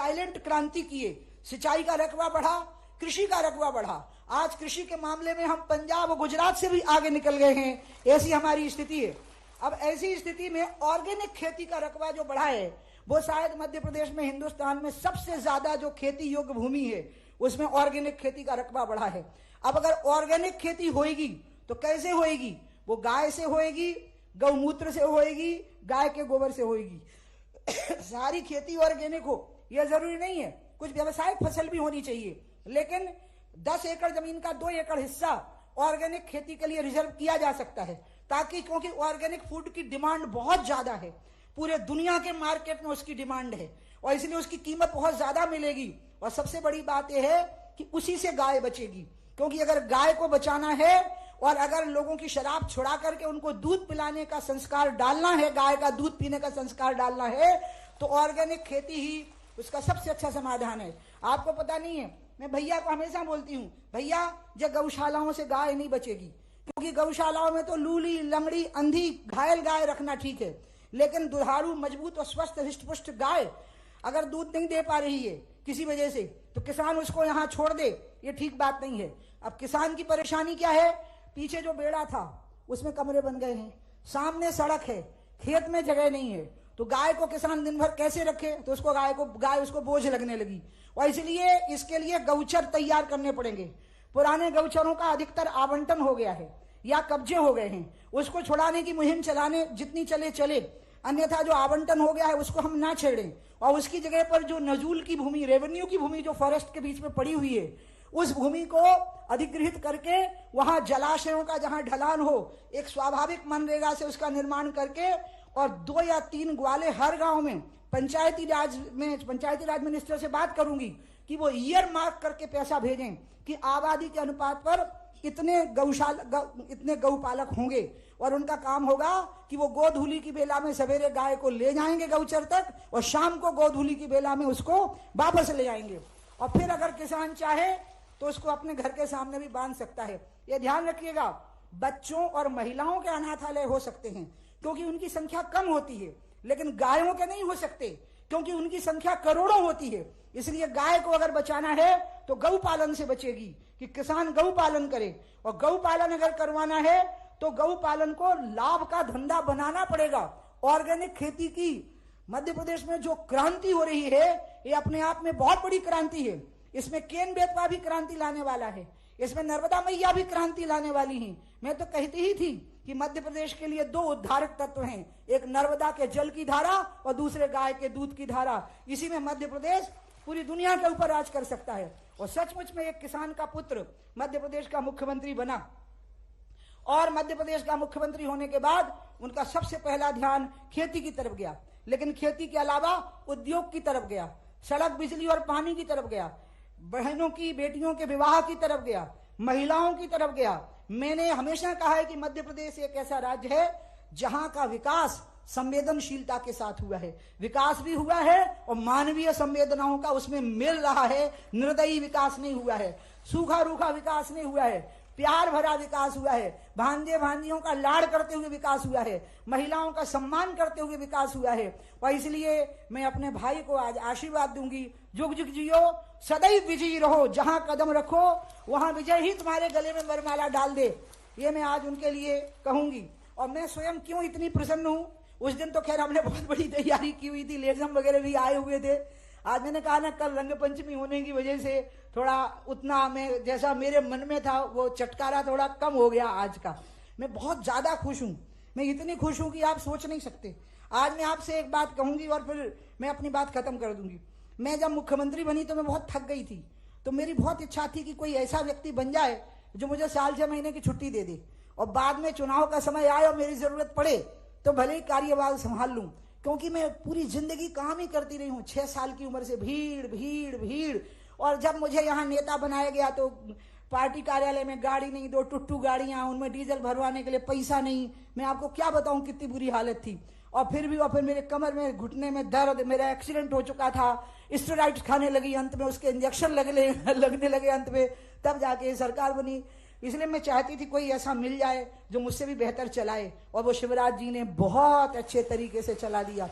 Silent क्रांति किए, सिंचाई का रकबा बढ़ा, कृषि का रकबा बढ़ा। आज कृषि के मामले में हम पंजाब और गुजरात से भी आगे निकल गए हैं, ऐसी हमारी स्थिति है। अब ऐसी स्थिति में ऑर्गेनिक खेती का रकबा जो बढ़ा है, वो शायद मध्य प्रदेश में हिंदुस्तान में सबसे ज्यादा जो खेती योग्य भूमि है उसमें ऑर्गेनिक खेती का रकबा बढ़ा है। अब अगर ऑर्गेनिक खेती होएगी तो कैसे होएगी? वो गाय से होएगी, गौमूत्र से होएगी, गाय के गोबर से होएगी। सारी खेती ऑर्गेनिक हो यह जरूरी नहीं है, कुछ व्यवसायिक फसल भी होनी चाहिए, लेकिन 10 एकड़ जमीन का 2 एकड़ हिस्सा ऑर्गेनिक खेती के लिए रिजर्व किया जा सकता है, ताकि क्योंकि ऑर्गेनिक फूड की डिमांड बहुत ज्यादा है, पूरे दुनिया के मार्केट में उसकी डिमांड है और इसलिए उसकी कीमत बहुत ज्यादा मिलेगी। और सबसे बड़ी बात यह है कि उसी से गाय बचेगी, क्योंकि अगर गाय को बचाना है और अगर लोगों की शराब छुड़ा करके उनको दूध पिलाने का संस्कार डालना है, गाय का दूध पीने का संस्कार डालना है, तो ऑर्गेनिक खेती ही उसका सबसे अच्छा समाधान है। आपको पता नहीं है, मैं भैया को हमेशा बोलती हूँ, भैया जब गौशालाओं से गाय नहीं बचेगी, क्योंकि गौशालाओं में तो लूली, लंगड़ी, अंधी, घायल गाय रखना ठीक है, लेकिन दुधारू, मजबूत और स्वस्थ हृष्ट-पुष्ट गाय अगर दूध नहीं दे पा रही है किसी वजह से, तो किसान उसको यहाँ छोड़ दे, ये ठीक बात नहीं है। अब किसान की परेशानी क्या है? पीछे जो बेड़ा था उसमें कमरे बन गए हैं, सामने सड़क है, खेत में जगह नहीं है, तो गाय को किसान दिन भर कैसे रखे? तो उसको गाय उसको बोझ लगने लगी, और इसलिए इसके लिए गौचर तैयार करने पड़ेंगे। पुराने गौचरों का अधिकतर आवंटन हो गया है या कब्जे हो गए हैं, उसको छुड़ाने की मुहिम चलाने जितनी चले, अन्यथा जो आवंटन हो गया है उसको हम ना छेड़ें और उसकी जगह पर जो नजूल की भूमि, रेवेन्यू की भूमि जो फॉरेस्ट के बीच में पड़ी हुई है, उस भूमि को अधिग्रहित करके वहां जलाशयों का जहां ढलान हो, एक स्वाभाविक मनरेगा से उसका निर्माण करके और 2 या 3 ग्वाले हर गांव में, पंचायती राज मिनिस्टर से बात करूंगी कि वो ईयर मार्क करके पैसा भेजें कि आबादी के अनुपात पर इतने गौपालक होंगे और उनका काम होगा कि वो गोधूली की बेला में सवेरे गाय को ले जाएंगे गौचर तक और शाम को गोधूली की बेला में उसको वापस ले जाएंगे। और फिर अगर किसान चाहे तो उसको अपने घर के सामने भी बांध सकता है। ये ध्यान रखिएगा, बच्चों और महिलाओं के अनाथालय हो सकते हैं क्योंकि उनकी संख्या कम होती है, लेकिन गायों के नहीं हो सकते क्योंकि उनकी संख्या करोड़ों होती है। इसलिए गाय को अगर बचाना है तो गौ पालन से बचेगी, कि किसान गौ पालन करे, और गौ पालन अगर करवाना है तो गौ पालन को लाभ का धंधा बनाना पड़ेगा। ऑर्गेनिक खेती की मध्य प्रदेश में जो क्रांति हो रही है, ये अपने आप में बहुत बड़ी क्रांति है। इसमें केन बेतवा भी क्रांति लाने वाला है, इसमें नर्मदा मैया भी क्रांति लाने वाली हैं। मैं तो कहती ही थी कि मध्य प्रदेश के लिए 2 उद्धारक तत्व हैं, एक नर्मदा के जल की धारा और दूसरे गाय के दूध की धारा। इसी में मध्य प्रदेश पूरी दुनिया के ऊपर राज कर सकता है। और सचमुच में एक किसान का पुत्र मध्य प्रदेश का मुख्यमंत्री बना और मध्य प्रदेश का मुख्यमंत्री होने के बाद उनका सबसे पहला ध्यान खेती की तरफ गया, लेकिन खेती के अलावा उद्योग की तरफ गया, सड़क, बिजली और पानी की तरफ गया, बहनों की, बेटियों के विवाह की तरफ गया, महिलाओं की तरफ गया। मैंने हमेशा कहा है कि मध्य प्रदेश एक ऐसा राज्य है जहां का विकास संवेदनशीलता के साथ हुआ है, विकास भी हुआ है और मानवीय संवेदनाओं का उसमें मिल रहा है। निर्दयी विकास नहीं हुआ है, सूखा रूखा विकास नहीं हुआ है, प्यार भरा विकास हुआ है, भांजे भांजियों का लाड़ करते हुए विकास हुआ है, महिलाओं का सम्मान करते हुए विकास हुआ है। और इसलिए मैं अपने भाई को आज आशीर्वाद दूंगी, जुग जुग जियो, सदैव विजयी रहो, जहां कदम रखो वहां विजय ही तुम्हारे गले में वरमाला डाल दे, ये मैं आज उनके लिए कहूंगी। और मैं स्वयं क्यों इतनी प्रसन्न हूं, उस दिन तो खैर हमने बहुत बड़ी तैयारी की हुई थी, लेजम वगैरह भी आए हुए थे। आज मैंने कहा ना, कल रंग पंचमी होने की वजह से थोड़ा उतना मैं जैसा मेरे मन में था वो चटकारा थोड़ा कम हो गया आज का। मैं बहुत ज्यादा खुश हूं, मैं इतनी खुश हूं कि आप सोच नहीं सकते। आज मैं आपसे एक बात कहूंगी और फिर मैं अपनी बात खत्म कर दूंगी। मैं जब मुख्यमंत्री बनी तो मैं बहुत थक गई थी, तो मेरी बहुत इच्छा थी कि कोई ऐसा व्यक्ति बन जाए जो मुझे साल 6 महीने की छुट्टी दे दे और बाद में चुनाव का समय आए और मेरी जरूरत पड़े तो भले ही कार्यभार संभाल लूं, क्योंकि मैं पूरी जिंदगी काम ही करती रही हूँ। 6 साल की उम्र से भीड़ भीड़ भीड़, और जब मुझे यहाँ नेता बनाया गया तो पार्टी कार्यालय में गाड़ी नहीं, 2 टुट्टू गाड़ियां, उनमें डीजल भरवाने के लिए पैसा नहीं। मैं आपको क्या बताऊं कितनी बुरी हालत थी। और फिर मेरे कमर में, घुटने में दर्द, मेरा एक्सीडेंट हो चुका था, स्टेरॉइड्स खाने लगी, अंत में उसके इंजेक्शन लगने लगे अंत में, तब जाके सरकार बनी। इसलिए मैं चाहती थी कोई ऐसा मिल जाए जो मुझसे भी बेहतर चलाए, और वो शिवराज जी ने बहुत अच्छे तरीके से चला दिया।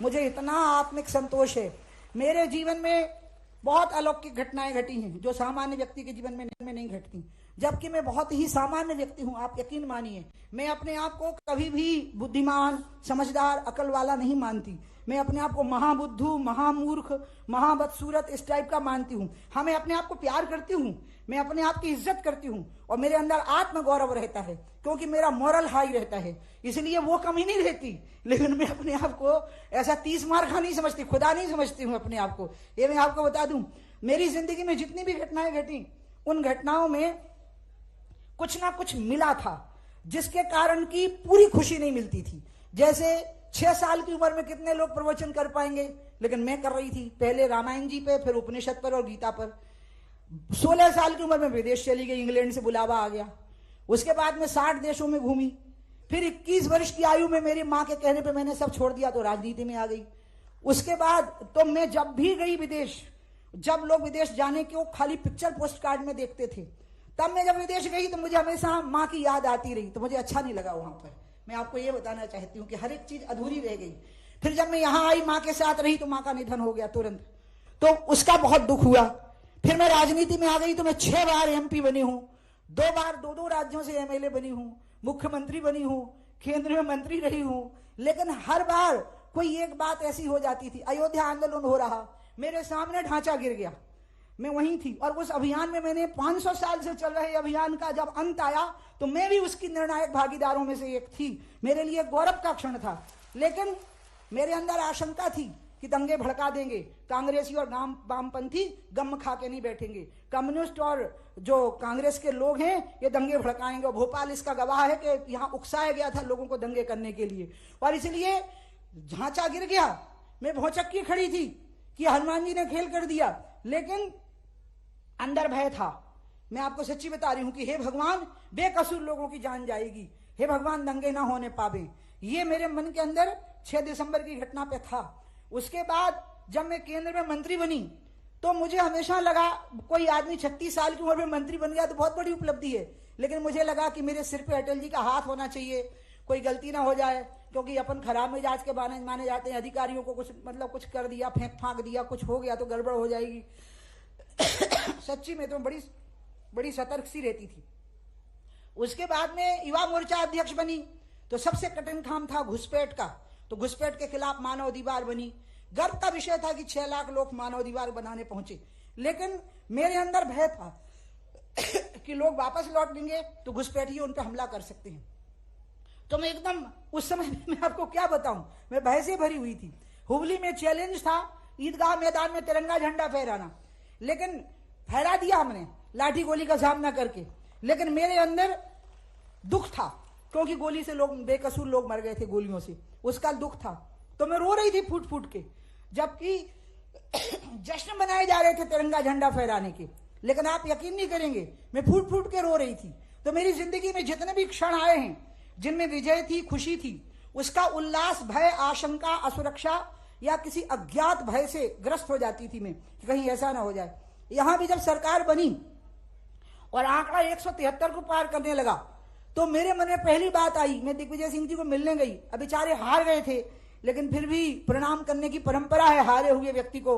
मुझे इतना आत्मिक संतोष है मेरे जीवन में बहुत अलौकिक घटनाएं घटी हैं जो सामान्य व्यक्ति के जीवन में नहीं घटती, जबकि मैं बहुत ही सामान्य व्यक्ति हूं। आप यकीन मानिए, मैं अपने आप को कभी भी बुद्धिमान, समझदार, अकल वाला नहीं मानती। मैं अपने आप को महाबुद्धू, महामूर्ख, महाबदसूरत इस टाइप का मानती हूँ। हाँ, मैं अपने आप को प्यार करती हूँ, मैं अपने आप की इज्जत करती हूँ और मेरे अंदर आत्मगौरव रहता है क्योंकि मेरा मोरल हाई रहता है, इसलिए वो कमी नहीं रहती। लेकिन मैं अपने आप को ऐसा 30 मार खा नहीं समझती, खुदा नहीं समझती हूँ अपने आप को। ये मैं आपको बता दूं, मेरी जिंदगी में जितनी भी घटनाएं घटी, उन घटनाओं में कुछ ना कुछ मिला था जिसके कारण की पूरी खुशी नहीं मिलती थी। जैसे 6 साल की उम्र में कितने लोग प्रवचन कर पाएंगे, लेकिन मैं कर रही थी। पहले रामायण जी पे, फिर उपनिषद पर और गीता पर। 16 साल की उम्र में विदेश चली गई, इंग्लैंड से बुलावा आ गया। उसके बाद में 60 देशों में घूमी। फिर 21 वर्ष की आयु में मेरी माँ के कहने पे मैंने सब छोड़ दिया तो राजनीति में आ गई। उसके बाद तो मैं जब भी गई विदेश, जब लोग विदेश जाने को खाली पिक्चर पोस्ट कार्ड में देखते थे, तब मैं जब विदेश गई तो मुझे हमेशा माँ की याद आती रही, तो मुझे अच्छा नहीं लगा वहां पर। मैं आपको ये बताना चाहती हूँ कि हर एक चीज अधूरी रह गई। फिर जब मैं यहाँ आई, माँ के साथ रही, तो माँ का निधन हो गया तुरंत, तो उसका बहुत दुख हुआ। फिर मैं राजनीति में आ गई तो मैं 6 बार MP बनी हूँ, 2 बार 2 राज्यों से MLA बनी हूँ, मुख्यमंत्री बनी हूँ, केंद्र में मंत्री रही हूँ। लेकिन हर बार कोई एक बात ऐसी हो जाती थी। अयोध्या आंदोलन हो रहा, मेरे सामने ढांचा गिर गया, मैं वहीं थी, और उस अभियान में मैंने 500 साल से चल रहे अभियान का जब अंत आया तो मैं भी उसकी निर्णायक भागीदारों में से एक थी। मेरे लिए गौरव का क्षण था। लेकिन मेरे अंदर आशंका थी कि दंगे भड़का देंगे, कांग्रेसी और वामपंथी गम खा के नहीं बैठेंगे, कम्युनिस्ट और जो कांग्रेस के लोग हैं ये दंगे भड़काएंगे। और भोपाल इसका गवाह है कि यहाँ उकसाया गया था लोगों को दंगे करने के लिए, और इसलिए ढांचा गिर गया। मैं भौचक्की खड़ी थी कि हनुमान जी ने खेल कर दिया, लेकिन अंदर भय था। मैं आपको सच्ची बता रही हूं कि हे भगवान, बेकसूर लोगों की जान जाएगी, हे भगवान दंगे ना होने पावे। ये मेरे मन के अंदर 6 दिसंबर की घटना पे था। उसके बाद जब मैं केंद्र में मंत्री बनी तो मुझे हमेशा लगा, कोई आदमी 36 साल की उम्र में मंत्री बन गया तो बहुत बड़ी उपलब्धि है, लेकिन मुझे लगा कि मेरे सिर पे अटल जी का हाथ होना चाहिए, कोई गलती ना हो जाए, क्योंकि अपन खराब मिजाज के माने जाते हैं। अधिकारियों को कुछ कर दिया, फेंक फाक दिया, कुछ हो गया तो गड़बड़ हो जाएगी। सच्ची में तो बड़ी सतर्क सी रहती थी। उसके बाद में युवा मोर्चा अध्यक्ष बनी तो सबसे कठिन काम था घुसपैठ का, तो घुसपैठ के खिलाफ मानव दीवार बनी। गर्व का विषय था कि 6 लाख लोग मानव दीवार बनाने पहुंचे, लेकिन मेरे अंदर भय था कि लोग वापस लौट लेंगे तो घुसपैठिए उन पर हमला कर सकते हैं। तो मैं एकदम उस समय मैं आपको क्या बताऊं, मैं भय से भरी हुई थी। हुबली में चैलेंज था ईदगाह मैदान में तिरंगा झंडा फहराना, लेकिन फहरा दिया हमने लाठी गोली का सामना करके। लेकिन मेरे अंदर दुख था क्योंकि गोली से लोग, बेकसूर लोग मर गए थे गोलियों से, उसका दुख था। तो मैं रो रही थी फूट फूट के, जबकि जश्न मनाए जा रहे थे तिरंगा झंडा फहराने के, लेकिन आप यकीन नहीं करेंगे मैं फूट फूट के रो रही थी। तो मेरी जिंदगी में जितने भी क्षण आए हैं जिनमें विजय थी, खुशी थी, उसका उल्लास भय, आशंका, असुरक्षा या किसी अज्ञात भय से ग्रस्त हो जाती थी मैं कि कहीं ऐसा ना हो जाए। यहां भी जब सरकार बनी और आंकड़ा 173 को पार करने लगा तो मेरे मन में पहली बात आई, मैं दिग्विजय सिंह जी को मिलने गई। अब बेचारे हार गए थे, लेकिन फिर भी प्रणाम करने की परंपरा है हारे हुए व्यक्ति को,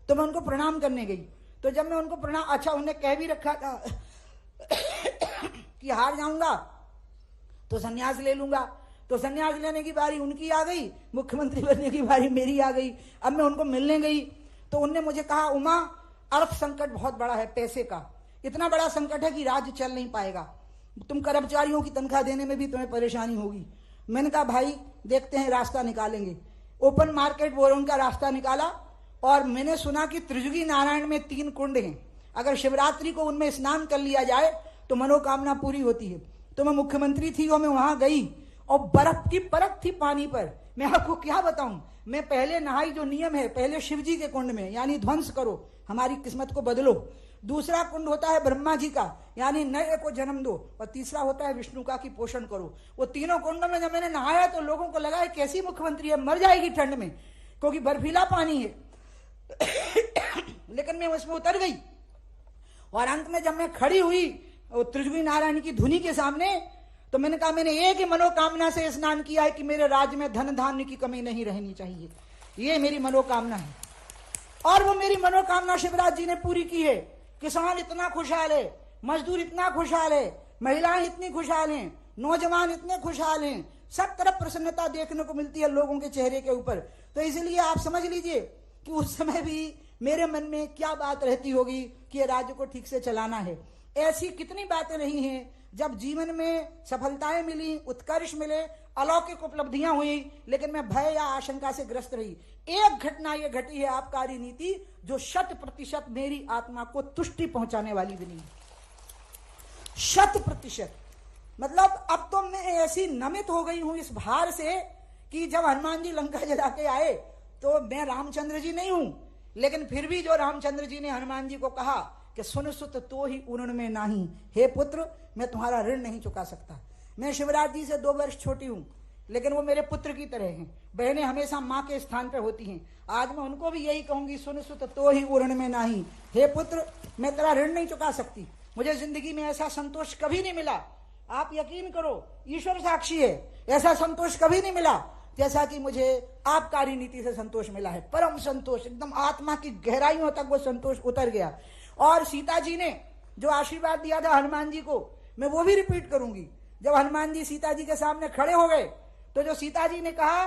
तो मैं उनको प्रणाम करने गई। तो जब मैं उनको प्रणाम, अच्छा उन्हें कह भी रखा था कि हार जाऊंगा तो संन्यास ले लूंगा, तो संन्यास लेने की बारी उनकी आ गई, मुख्यमंत्री बनने की बारी मेरी आ गई। अब मैं उनको मिलने गई तो उनने मुझे कहा, उमा अर्थ संकट बहुत बड़ा है, पैसे का इतना बड़ा संकट है कि राज्य चल नहीं पाएगा, तुम कर्मचारियों की तनख्वाह देने में भी तुम्हें परेशानी होगी। मैंने कहा भाई देखते हैं, रास्ता निकालेंगे। ओपन मार्केट वो उनका रास्ता निकाला, और मैंने सुना कि त्रिजुगी नारायण में 3 कुंड हैं, अगर शिवरात्रि को उनमें स्नान कर लिया जाए तो मनोकामना पूरी होती है। तो मैं मुख्यमंत्री थी और मैं वहां गई और बर्फ की परत थी पानी पर। मैं आपको क्या बताऊं, मैं पहले नहाई, जो नियम है पहले शिव जी के कुंड में, यानी ध्वंस करो, हमारी किस्मत को बदलो। दूसरा कुंड होता है ब्रह्मा जी का, यानी नए को जन्म दो, और तीसरा होता है विष्णु का, कि पोषण करो। वो तीनों कुंडों में जब मैंने नहाया तो लोगों को लगा है कैसी मुख्यमंत्री है, मर जाएगी ठंड में, क्योंकि बर्फीला पानी है। लेकिन मैं उसमें उतर गई, और अंत में जब मैं खड़ी हुई त्रिजुगी नारायण की धुनी के सामने, तो मैंने कहा मैंने एक ही मनोकामना से स्नान किया है कि मेरे राज्य में धन धान्य की कमी नहीं रहनी चाहिए, ये मेरी मनोकामना है। और वो मेरी मनोकामना शिवराज जी ने पूरी की है। किसान इतना खुशहाल है, मजदूर इतना खुशहाल है, महिलाएं इतनी खुशहाल हैं, नौजवान इतने खुशहाल हैं, सब तरफ प्रसन्नता देखने को मिलती है लोगों के चेहरे के ऊपर। तो इसलिए आप समझ लीजिए कि उस समय भी मेरे मन में क्या बात रहती होगी कि ये राज्य को ठीक से चलाना है। ऐसी कितनी बातें रही हैं जब जीवन में सफलताएं मिली, उत्कर्ष मिले, अलौकिक उपलब्धियां हुई, लेकिन मैं भय या आशंका से ग्रस्त रही। एक घटना ये घटी है आबकारी नीति जो 100% मेरी आत्मा को तुष्टि पहुंचाने वाली भी नहीं, 100%। मतलब अब तो मैं ऐसी नमित हो गई हूं इस भार से कि जब हनुमान जी लंका जला के आए तो मैं रामचंद्र जी नहीं हूं, लेकिन फिर भी जो रामचंद्र जी ने हनुमान जी को कहा कि सुन सुत तो ही उरण में नाही, हे पुत्र मैं तुम्हारा ऋण नहीं चुका सकता। मैं शिवराज जी से 2 वर्ष छोटी हूं, लेकिन वो मेरे पुत्र की तरह हैं। बहनें हमेशा माँ के स्थान पे होती हैं। आज मैं उनको भी यही कहूंगी, सुन सुत तो ही उरण में नाही, हे पुत्र मैं तेरा ऋण नहीं चुका सकती। मुझे जिंदगी में ऐसा संतोष कभी नहीं मिला, आप यकीन करो, ईश्वर साक्षी है, ऐसा संतोष कभी नहीं मिला जैसा कि मुझे आबकारी नीति से संतोष मिला है। परम संतोष, एकदम आत्मा की गहराइयों तक वो संतोष उतर गया। और सीता जी ने जो आशीर्वाद दिया था हनुमान जी को, मैं वो भी रिपीट करूंगी। जब हनुमान जी सीता जी के सामने खड़े हो गए तो जो सीता जी ने कहा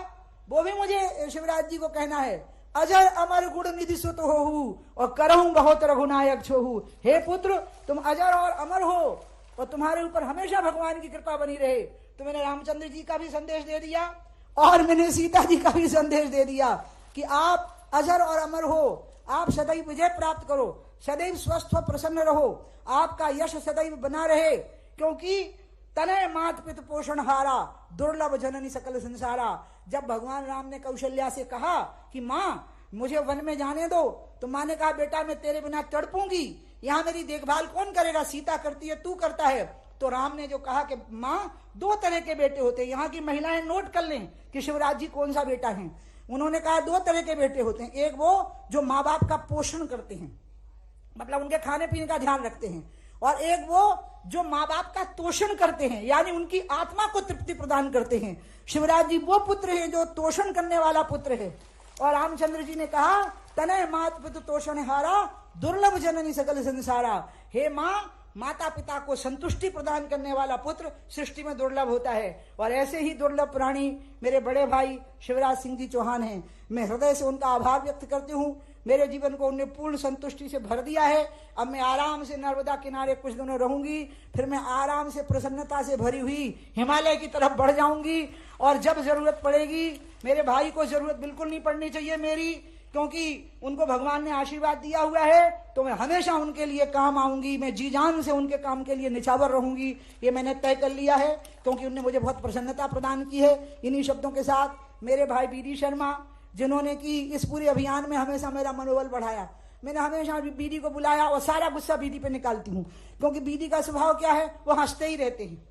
वो भी मुझे शिवराज जी को कहना है, अजर अमर गुण निधि सुत होहु और करहूं बहुत रघुनायक छोहु। हे पुत्र तुम अजर और अमर हो और तुम्हारे ऊपर हमेशा भगवान की कृपा बनी रहे। तो मैंने रामचंद्र जी का भी संदेश दे दिया और मैंने सीता जी का भी संदेश दे दिया कि आप अजर और अमर हो, आप सदैव विजय प्राप्त करो, सदैव स्वस्थ व प्रसन्न रहो, आपका यश सदैव बना रहे, क्योंकि तनय मात पित पोषण हारा दुर्लभ जननी सकल संसारा। जब भगवान राम ने कौशल्या से कहा कि माँ मुझे वन में जाने दो, तो माँ ने कहा बेटा मैं तेरे बिना तड़पूंगी, यहाँ मेरी देखभाल कौन करेगा, सीता करती है तू करता है। तो राम ने जो कहा कि माँ 2 तरह के बेटे होते हैं, यहाँ की महिलाएं नोट कर लें कि शिवराज जी कौन सा बेटा है। उन्होंने कहा 2 तरह के बेटे होते हैं, एक वो जो माँ बाप का पोषण करते हैं, मतलब उनके खाने पीने का ध्यान रखते हैं, और एक वो जो माँ बाप का तोषण करते हैं, यानी उनकी आत्मा को तृप्ति प्रदान करते हैं। शिवराज जी वो पुत्र है जो तोषण करने वाला पुत्र है। और रामचंद्र जी ने कहा तनय मात पितु तोषण हारा दुर्लभ जननी सकल संसारा। हे माँ, माता पिता को संतुष्टि प्रदान करने वाला पुत्र सृष्टि में दुर्लभ होता है। और ऐसे ही दुर्लभ प्राणी मेरे बड़े भाई शिवराज सिंह जी चौहान हैं। मैं हृदय से उनका आभार व्यक्त करती हूँ। मेरे जीवन को उन्हें पूर्ण संतुष्टि से भर दिया है। अब मैं आराम से नर्मदा किनारे कुछ दिनों रहूंगी, फिर मैं आराम से प्रसन्नता से भरी हुई हिमालय की तरफ बढ़ जाऊंगी। और जब जरूरत पड़ेगी, मेरे भाई को जरूरत बिल्कुल नहीं पड़नी चाहिए मेरी, क्योंकि उनको भगवान ने आशीर्वाद दिया हुआ है, तो मैं हमेशा उनके लिए काम आऊंगी, मैं जी जान से उनके काम के लिए निछावर रहूंगी। ये मैंने तय कर लिया है, क्योंकि उनने मुझे बहुत प्रसन्नता प्रदान की है। इन्हीं शब्दों के साथ मेरे भाई बीडी शर्मा, जिन्होंने कि इस पूरे अभियान में हमेशा मेरा मनोबल बढ़ाया, मैंने हमेशा बीडी को बुलाया और सारा गुस्सा बीडी पे निकालती हूँ, क्योंकि बीडी का स्वभाव क्या है, वो हंसते ही रहते हैं।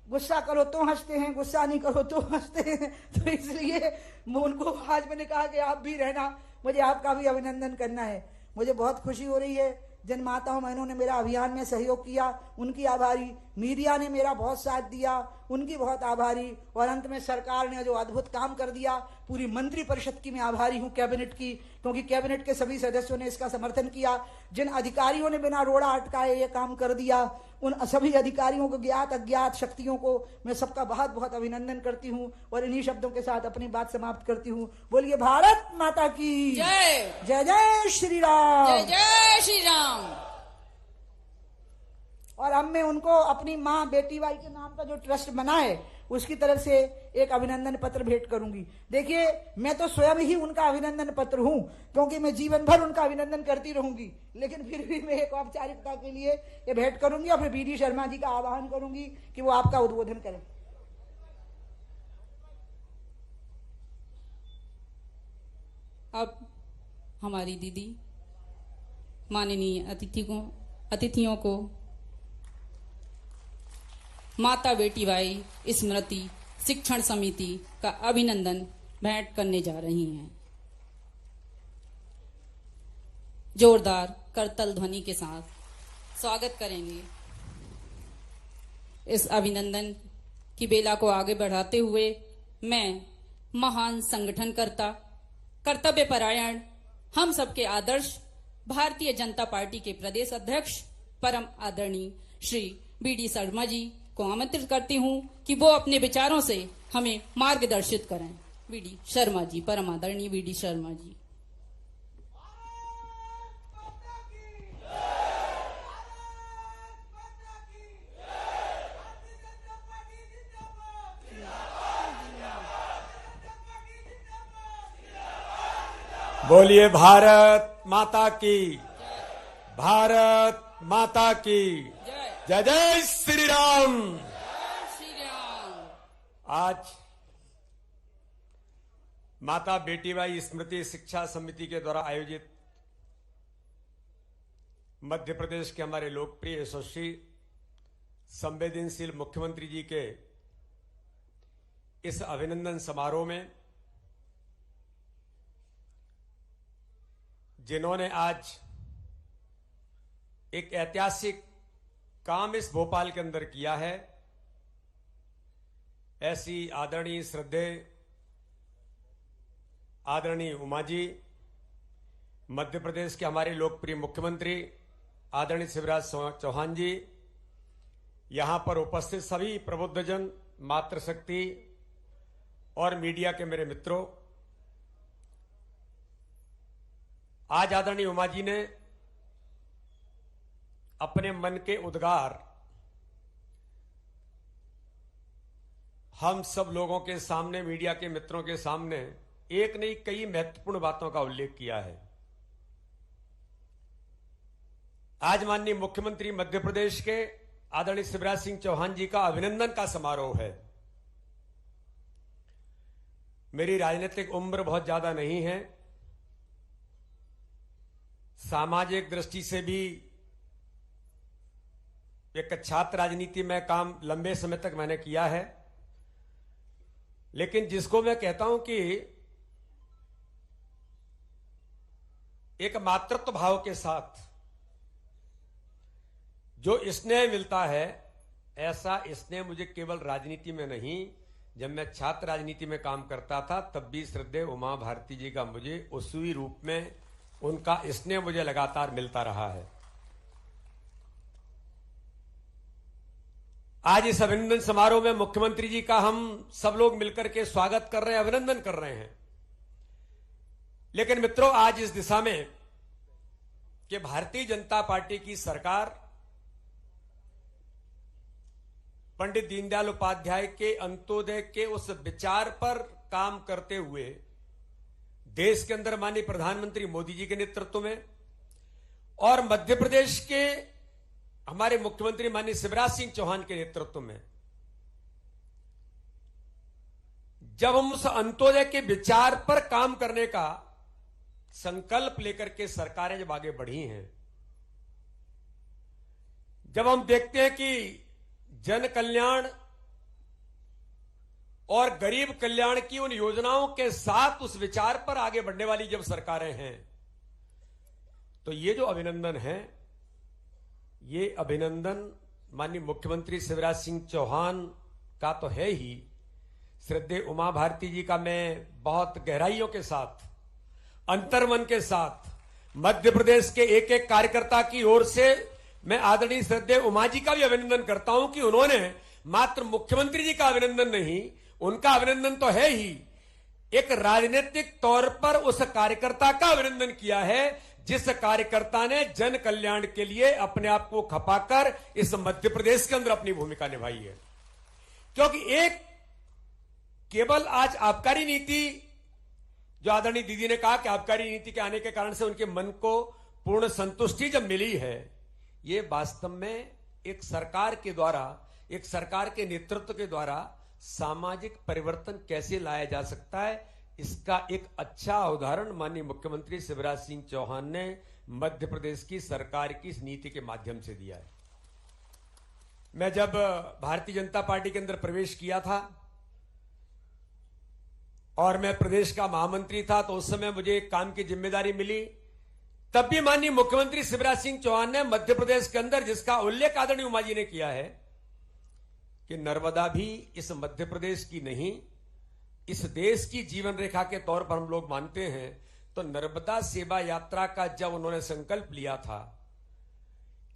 गुस्सा करो तो हंसते हैं, गुस्सा नहीं करो तो हंसते हैं। तो इसलिए उनको आज मैंने कहा कि आप भी रहना, मुझे आपका भी अभिनंदन करना है। मुझे बहुत खुशी हो रही है, जिन माताओं बहनों ने मेरा अभियान में सहयोग किया उनकी आभारी, मीडिया ने मेरा बहुत साथ दिया उनकी बहुत आभारी, और अंत में सरकार ने जो अद्भुत काम कर दिया, पूरी मंत्री परिषद की मैं आभारी हूँ, कैबिनेट की, क्योंकि कैबिनेट के सभी सदस्यों ने इसका समर्थन किया। जिन अधिकारियों ने बिना रोड़ा अटकाए ये काम कर दिया, उन सभी अधिकारियों को, ज्ञात अज्ञात शक्तियों को मैं सबका बहुत बहुत अभिनंदन करती हूँ। और इन्हीं शब्दों के साथ अपनी बात समाप्त करती हूँ। बोलिए भारत माता की जय। जय जय श्री राम। जय जय श्री राम। और अब मैं उनको अपनी माँ बेटी बाई के नाम का जो ट्रस्ट बना है उसकी तरफ से एक अभिनंदन पत्र भेंट करूंगी। देखिए, मैं तो स्वयं ही उनका अभिनंदन पत्र हूं, क्योंकि मैं जीवन भर उनका अभिनंदन करती रहूंगी, लेकिन फिर भी मैं एक औपचारिकता के लिए ये भेंट करूंगी और फिर बीडी शर्मा जी का आह्वान करूंगी कि वो आपका उद्बोधन करें। अब हमारी दीदी माननीय अतिथियों को माता बेटी बाई स्मृति शिक्षण समिति का अभिनंदन भेंट करने जा रही हैं। जोरदार करतल ध्वनि के साथ स्वागत करेंगे। इस अभिनंदन की बेला को आगे बढ़ाते हुए मैं महान संगठनकर्ता, कर्तव्य परायण हम सबके आदर्श भारतीय जनता पार्टी के प्रदेश अध्यक्ष परम आदरणीय श्री बीडी शर्मा जी को आमंत्रित करती हूं कि वो अपने विचारों से हमें मार्गदर्शित करें। बीडी शर्मा जी, परम आदरणीय बीडी शर्मा जी। बोलिए भारत माता की, भारत माता की जय। जय श्री राम। आज माता बेटीबाई स्मृति शिक्षा समिति के द्वारा आयोजित मध्य प्रदेश के हमारे लोकप्रिय यशस्वी संवेदनशील मुख्यमंत्री जी के इस अभिनंदन समारोह में जिन्होंने आज एक ऐतिहासिक काम इस भोपाल के अंदर किया है, ऐसी आदरणीय श्रद्धेय आदरणीय उमा जी, मध्य प्रदेश के हमारे लोकप्रिय मुख्यमंत्री आदरणीय शिवराज चौहान जी, यहां पर उपस्थित सभी प्रबुद्धजन, मातृशक्ति और मीडिया के मेरे मित्रों, आज आदरणीय उमा जी ने अपने मन के उद्गार हम सब लोगों के सामने, मीडिया के मित्रों के सामने एक नहीं कई महत्वपूर्ण बातों का उल्लेख किया है। आज माननीय मुख्यमंत्री मध्य प्रदेश के आदरणीय शिवराज सिंह चौहान जी का अभिनंदन का समारोह है। मेरी राजनीतिक उम्र बहुत ज्यादा नहीं है, सामाजिक दृष्टि से भी एक छात्र राजनीति में काम लंबे समय तक मैंने किया है, लेकिन जिसको मैं कहता हूं कि एक मातृत्व भाव के साथ जो स्नेह मिलता है, ऐसा स्नेह मुझे केवल राजनीति में नहीं, जब मैं छात्र राजनीति में काम करता था तब भी श्रद्धेय उमा भारती जी का मुझे उसी रूप में उनका स्नेह मुझे लगातार मिलता रहा है। आज इस अभिनंदन समारोह में मुख्यमंत्री जी का हम सब लोग मिलकर के स्वागत कर रहे हैं, अभिनंदन कर रहे हैं। लेकिन मित्रों, आज इस दिशा में कि भारतीय जनता पार्टी की सरकार पंडित दीनदयाल उपाध्याय के अंत्योदय के उस विचार पर काम करते हुए देश के अंदर माननीय प्रधानमंत्री मोदी जी के नेतृत्व में और मध्य प्रदेश के हमारे मुख्यमंत्री माननीय शिवराज सिंह चौहान के नेतृत्व में जब हम उस अंत्योदय के विचार पर काम करने का संकल्प लेकर के सरकारें जब आगे बढ़ी हैं, जब हम देखते हैं कि जन कल्याण और गरीब कल्याण की उन योजनाओं के साथ उस विचार पर आगे बढ़ने वाली जब सरकारें हैं, तो ये जो अभिनंदन है, ये अभिनंदन माननीय मुख्यमंत्री शिवराज सिंह चौहान का तो है ही, श्रद्धेय उमा भारती जी का मैं बहुत गहराइयों के साथ, अंतर्मन के साथ मध्य प्रदेश के एक एक कार्यकर्ता की ओर से मैं आदरणीय श्रद्धेय उमा जी का भी अभिनंदन करता हूं कि उन्होंने मात्र मुख्यमंत्री जी का अभिनंदन नहीं, उनका अभिनंदन तो है ही, एक राजनीतिक तौर पर उस कार्यकर्ता का अभिनंदन किया है जिस कार्यकर्ता ने जन कल्याण के लिए अपने आप को खपाकर इस मध्य प्रदेश के अंदर अपनी भूमिका निभाई है। क्योंकि एक केवल आज आबकारी नीति, जो आदरणीय दीदी ने कहा कि आबकारी नीति के आने के कारण से उनके मन को पूर्ण संतुष्टि जब मिली है, ये वास्तव में एक सरकार के द्वारा, एक सरकार के नेतृत्व के द्वारा सामाजिक परिवर्तन कैसे लाया जा सकता है, इसका एक अच्छा उदाहरण माननीय मुख्यमंत्री शिवराज सिंह चौहान ने मध्य प्रदेश की सरकार की इस नीति के माध्यम से दिया है। मैं जब भारतीय जनता पार्टी के अंदर प्रवेश किया था और मैं प्रदेश का महामंत्री था, तो उस समय मुझे एक काम की जिम्मेदारी मिली। तब भी माननीय मुख्यमंत्री शिवराज सिंह चौहान ने मध्य प्रदेश के अंदर, जिसका उल्लेख आदरणीय उमा जी ने किया है कि नर्मदा भी इस मध्य प्रदेश की नहीं, इस देश की जीवन रेखा के तौर पर हम लोग मानते हैं, तो नर्मदा सेवा यात्रा का जब उन्होंने संकल्प लिया था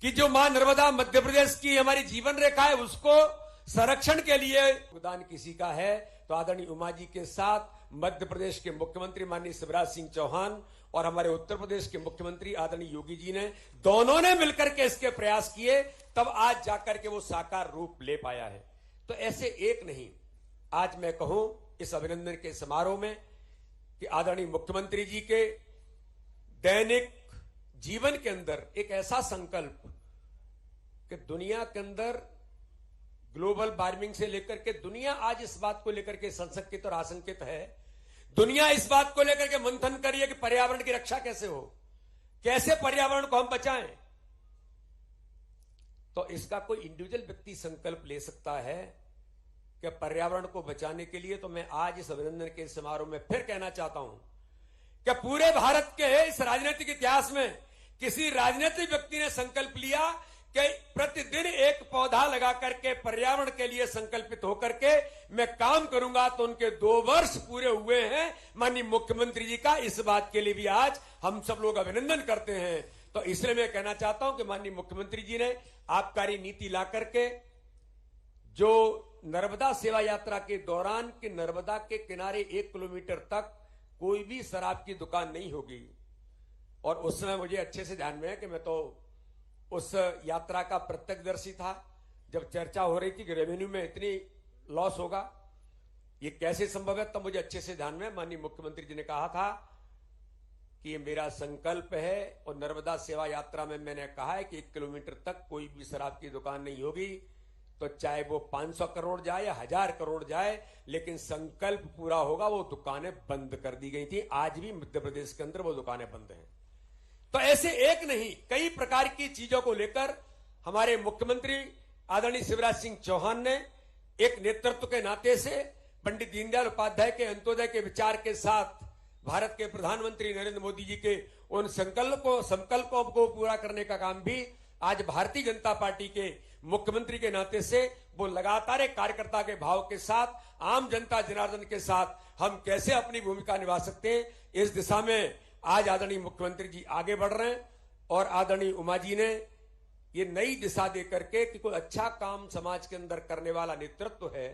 कि जो मां नर्मदा मध्य प्रदेश की हमारी जीवन रेखा है उसको संरक्षण के लिए योगदान किसी का है, तो आदरणीय उमा जी के साथ मध्य प्रदेश के मुख्यमंत्री माननीय शिवराज सिंह चौहान और हमारे उत्तर प्रदेश के मुख्यमंत्री आदरणीय योगी जी ने दोनों ने मिलकर के इसके प्रयास किए, तब आज जाकर के वो साकार रूप ले पाया है। तो ऐसे एक नहीं, आज मैं कहूं इस अभिनंदन के समारोह में कि आदरणीय मुख्यमंत्री जी के दैनिक जीवन के अंदर एक ऐसा संकल्प कि दुनिया के अंदर ग्लोबल वार्मिंग से लेकर के दुनिया आज इस बात को लेकर के संशंकित और आशंकित है, दुनिया इस बात को लेकर के मंथन कर रही है कि पर्यावरण की रक्षा कैसे हो, कैसे पर्यावरण को हम बचाएं। तो इसका कोई इंडिविजुअल व्यक्ति संकल्प ले सकता है कि पर्यावरण को बचाने के लिए, तो मैं आज इस अभिनंदन के समारोह में फिर कहना चाहता हूं कि पूरे भारत के इस राजनीतिक इतिहास में किसी राजनीतिक व्यक्ति ने संकल्प लिया कि प्रतिदिन एक पौधा लगा करके पर्यावरण के लिए संकल्पित होकर के मैं काम करूंगा, तो उनके 2 वर्ष पूरे हुए हैं माननीय मुख्यमंत्री जी का। इस बात के लिए भी आज हम सब लोग अभिनंदन करते हैं। तो इसलिए मैं कहना चाहता हूं कि माननीय मुख्यमंत्री जी ने आबकारी नीति ला करके जो नर्मदा सेवा यात्रा के दौरान कि नर्मदा के किनारे 1 किलोमीटर तक कोई भी शराब की दुकान नहीं होगी, और उस समय मुझे अच्छे से ध्यान में है कि मैं तो उस यात्रा का प्रत्यक्षदर्शी था जब चर्चा हो रही थी कि रेवेन्यू में इतनी लॉस होगा, ये कैसे संभव है, तब मुझे अच्छे से ध्यान में माननीय मुख्यमंत्री जी ने कहा था कि ये मेरा संकल्प है, और नर्मदा सेवा यात्रा में मैंने कहा है कि 1 किलोमीटर तक कोई भी शराब की दुकान नहीं होगी, तो चाहे वो 500 करोड़ जाए या 1000 करोड़ जाए, लेकिन संकल्प पूरा होगा। वो दुकानें बंद कर दी गई थी, आज भी मध्य प्रदेश के अंदर वो दुकानें बंद हैं। तो ऐसे एक नहीं, कई प्रकार की चीजों को लेकर हमारे मुख्यमंत्री आदरणीय शिवराज सिंह चौहान ने एक नेतृत्व के नाते से पंडित दीनदयाल उपाध्याय के अंत्योदय के विचार के साथ भारत के प्रधानमंत्री नरेंद्र मोदी जी के उन संकल्पों को पूरा करने का काम भी आज भारतीय जनता पार्टी के मुख्यमंत्री के नाते से वो लगातार एक कार्यकर्ता के भाव के साथ, आम जनता जनार्दन के साथ हम कैसे अपनी भूमिका निभा सकते हैं, इस दिशा में आज आदरणीय मुख्यमंत्री जी आगे बढ़ रहे हैं। और आदरणीय उमा जी ने ये नई दिशा दे करके कि कोई अच्छा काम समाज के अंदर करने वाला नेतृत्व है,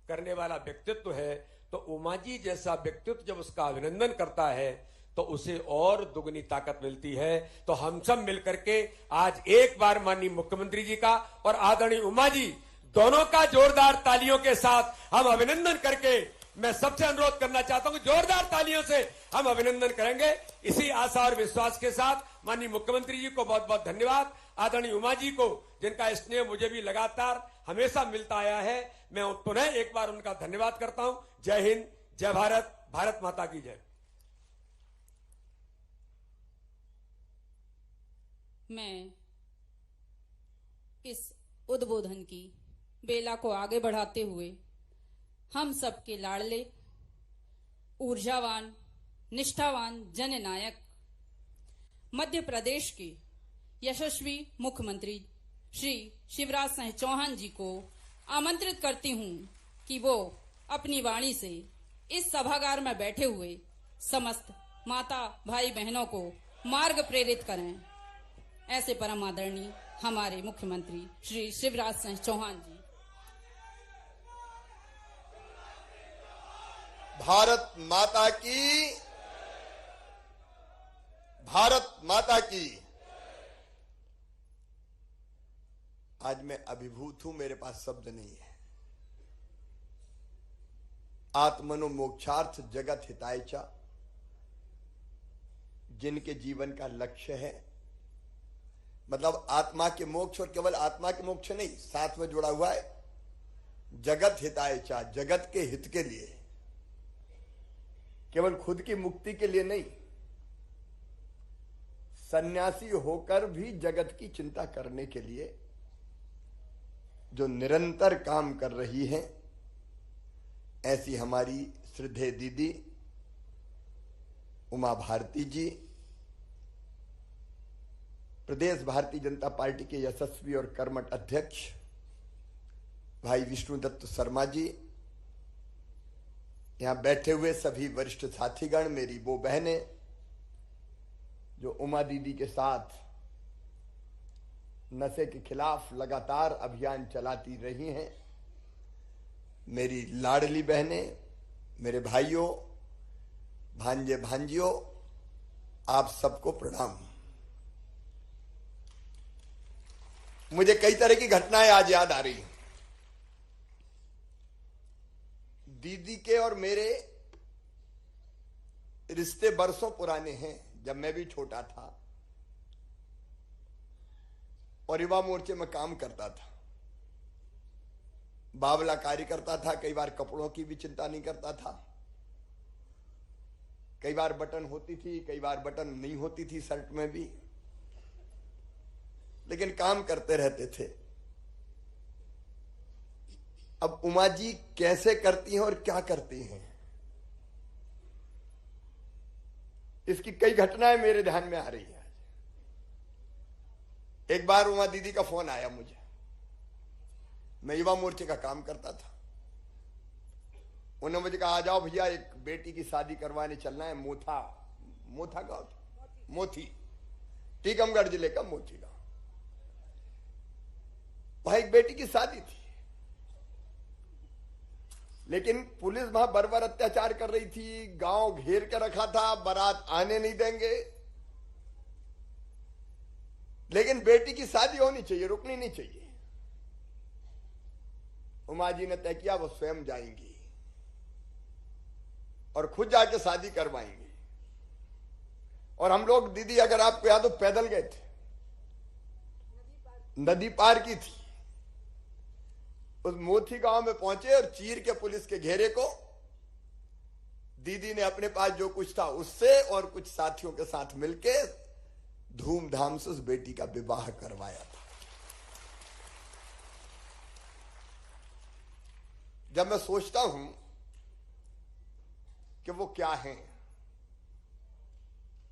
करने वाला व्यक्तित्व है, तो उमा जी जैसा व्यक्तित्व जब उसका अभिनंदन करता है तो उसे और दुगनी ताकत मिलती है। तो हम सब मिलकर के आज एक बार माननीय मुख्यमंत्री जी का और आदरणीय उमा जी दोनों का जोरदार तालियों के साथ हम अभिनंदन करके, मैं सबसे अनुरोध करना चाहता हूं कि जोरदार तालियों से हम अभिनंदन करेंगे। इसी आशा और विश्वास के साथ माननीय मुख्यमंत्री जी को बहुत बहुत धन्यवाद, आदरणीय उमा जी को जिनका स्नेह मुझे भी लगातार हमेशा मिलता आया है, मैं पुनः एक बार उनका धन्यवाद करता हूं। जय हिंद, जय भारत, भारत माता की जय। मैं इस उद्बोधन की बेला को आगे बढ़ाते हुए हम सबके लाडले, ऊर्जावान, निष्ठावान जननायक मध्य प्रदेश के यशस्वी मुख्यमंत्री श्री शिवराज सिंह चौहान जी को आमंत्रित करती हूं कि वो अपनी वाणी से इस सभागार में बैठे हुए समस्त माता भाई बहनों को मार्ग प्रेरित करें। ऐसे परम आदरणीय हमारे मुख्यमंत्री श्री शिवराज सिंह चौहान जी। भारत माता की, भारत माता की। आज मैं अभिभूत हूं, मेरे पास शब्द नहीं है। आत्मनो मोक्षार्थ जगत हिताय च, जिनके जीवन का लक्ष्य है, मतलब आत्मा के मोक्ष, और केवल आत्मा के मोक्ष नहीं, साथ में जुड़ा हुआ है जगत हिताय च, जगत के हित के लिए, केवल खुद की मुक्ति के लिए नहीं, सन्यासी होकर भी जगत की चिंता करने के लिए जो निरंतर काम कर रही हैं, ऐसी हमारी श्रद्धेय दीदी उमा भारती जी, प्रदेश भारतीय जनता पार्टी के यशस्वी और कर्मठ अध्यक्ष भाई विष्णुदत्त शर्मा जी, यहां बैठे हुए सभी वरिष्ठ साथीगण, मेरी वो बहनें जो उमा दीदी के साथ नशे के खिलाफ लगातार अभियान चलाती रही हैं, मेरी लाडली बहनें, मेरे भाइयों, भांजे भांजियों, आप सबको प्रणाम। मुझे कई तरह की घटनाएं आज याद आ रही हैं। दीदी के और मेरे रिश्ते बरसों पुराने हैं। जब मैं भी छोटा था और युवा मोर्चे में काम करता था, बावला कार्य करता था, कई बार कपड़ों की भी चिंता नहीं करता था, कई बार बटन होती थी, कई बार बटन नहीं होती थी शर्ट में भी, लेकिन काम करते रहते थे। अब उमा जी कैसे करती हैं और क्या करती हैं, इसकी कई घटनाएं मेरे ध्यान में आ रही हैं। एक बार उमा दीदी का फोन आया मुझे, मैं युवा मोर्चे का काम करता था। उन्होंने मुझे कहा, आ जाओ भैया, एक बेटी की शादी करवाने चलना है मोथा गांव, मोथी, टीकमगढ़ जिले का मोथी गांव। वहां एक बेटी की शादी थी, लेकिन पुलिस वहां बर्बर अत्याचार कर रही थी, गांव घेर के रखा था, बारात आने नहीं देंगे। लेकिन बेटी की शादी होनी चाहिए, रुकनी नहीं चाहिए। उमा जी ने तय किया वो स्वयं जाएंगी और खुद जाके शादी करवाएंगी। और हम लोग, दीदी अगर आपको याद हो, पैदल गए थे, नदी पार की थी। उस मोथी गांव में पहुंचे और चीर के पुलिस के घेरे को दीदी ने अपने पास जो कुछ था उससे और कुछ साथियों के साथ मिलके धूमधाम से उस बेटी का विवाह करवाया था। जब मैं सोचता हूं कि वो क्या हैं,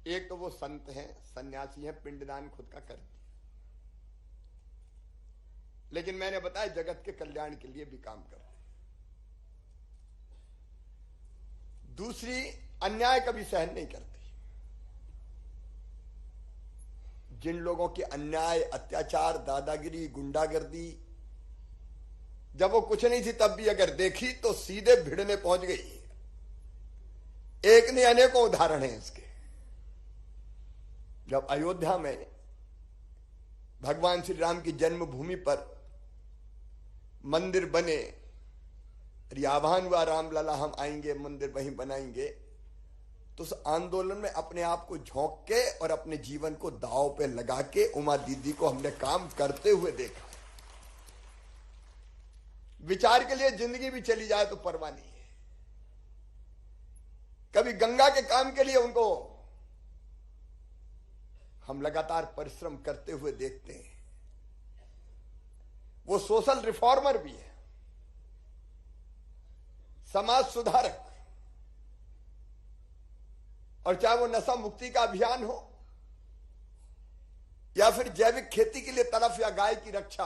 एक तो वो संत हैं, सन्यासी हैं, पिंडदान खुद का करते, लेकिन मैंने बताया जगत के कल्याण के लिए भी काम करते। दूसरी, अन्याय कभी सहन नहीं करती। जिन लोगों के अन्याय, अत्याचार, दादागिरी, गुंडागर्दी, जब वो कुछ नहीं थी तब भी अगर देखी तो सीधे भिड़ने पहुंच गई। एक नहीं अनेकों उदाहरण हैं इसके। जब अयोध्या में भगवान श्री राम की जन्मभूमि पर मंदिर बने, आह्वान हुआ रामलला हम आएंगे, मंदिर वहीं बनाएंगे, तो उस आंदोलन में अपने आप को झोंक के और अपने जीवन को दांव पे लगा के उमा दीदी को हमने काम करते हुए देखा। विचार के लिए जिंदगी भी चली जाए तो परवाह नहीं है। कभी गंगा के काम के लिए उनको हम लगातार परिश्रम करते हुए देखते हैं। वो सोशल रिफॉर्मर भी है, समाज सुधारक, और चाहे वो नशा मुक्ति का अभियान हो या फिर जैविक खेती के लिए तरफ या गाय की रक्षा।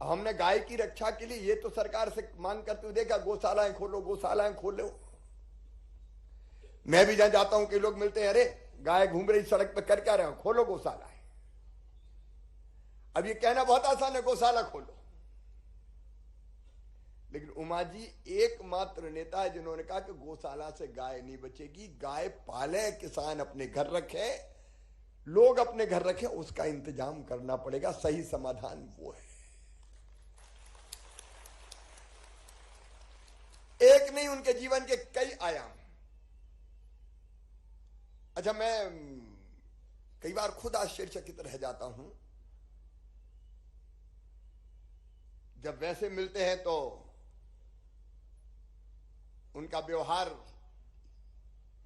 हमने गाय की रक्षा के लिए ये तो सरकार से मांग करते हुए देखा, गौशालाएं खोलो, गौशालाएं खोलो। मैं भी जहां जाता हूं कई लोग मिलते हैं, अरे गाय घूम रही सड़क पे, कर क्या रहे हो, खोलो गौशाला। अब ये कहना बहुत आसान है, गौशाला खोलो, लेकिन उमा जी एकमात्र नेता है जिन्होंने कहा कि गौशाला से गाय नहीं बचेगी, गाय पाले, किसान अपने घर रखे, लोग अपने घर रखे, उसका इंतजाम करना पड़ेगा। सही समाधान वो है। एक नहीं, उनके जीवन के कई आयाम। अच्छा, मैं कई बार खुद आश्चर्यचकित रह जाता हूं। जब वैसे मिलते हैं तो उनका व्यवहार,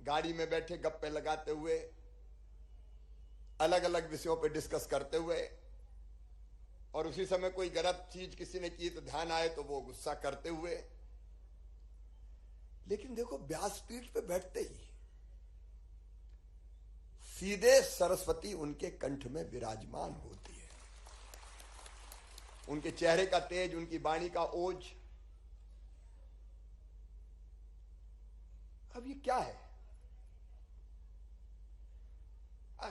गाड़ी में बैठे गप्पे लगाते हुए, अलग अलग विषयों पर डिस्कस करते हुए, और उसी समय कोई गलत चीज किसी ने की तो ध्यान आए तो वो गुस्सा करते हुए। लेकिन देखो, व्यासपीठ पे बैठते ही सीधे सरस्वती उनके कंठ में विराजमान होती है। उनके चेहरे का तेज, उनकी वाणी का ओज। अब ये क्या है?